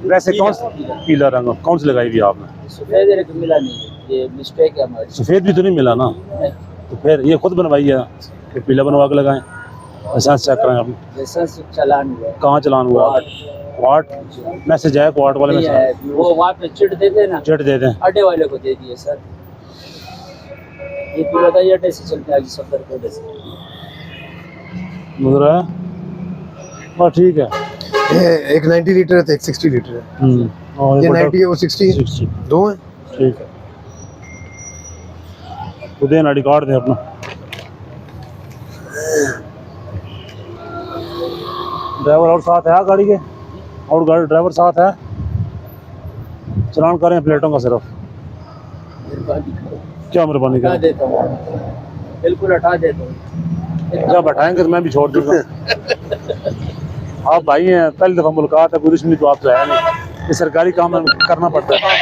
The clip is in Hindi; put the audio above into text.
वैसे कौन पीला रंग कौन सी लगाई हुई आपने? सफेद रंग मिला नहीं, ये मिस्टेक है हमारी। सफ़ेद भी तो नहीं मिला ना, तो फिर ये खुद बनवाई है कि पीला बनवा के लगाएं? लाइसेंस चेक कराएं आप। लाइसेंस चालान हुआ, कहाँ चलान हुआ? क्वार्ट मैसेज आया क्वार्ट वाले में? नहीं है, वो वहाँ पे चिट देते ना, चिट दे दें। अड्डे वाले को दे दिए सर। ये पूरा था, ये अड्डे से चलता है सफर के अड्डे से। मुझे बस ठीक है। ये एक 90 लीटर है तो एक 60 लीटर है। और ये 90 है वो 60 है, 60 दो हैं। ठीक है। तो दें आई डी कार्ड दें अपना। ड्राइवर और साथ है गाड़ी के? और गाड़ी ड्राइवर साथ है? चलान करें प्लेटों का सिर्फ। क्या मेहरबानी हटा करें? देता हूँ, बिल्कुल हटा देता हूँ। जब हटाएंगे तो मैं भी छोड़ दूंगा। आप भाई हैं, पहली दफ़ा मुलाकात है, कोई दुश्मनी तो आपसे है नहीं। ये सरकारी काम में करना पड़ता है।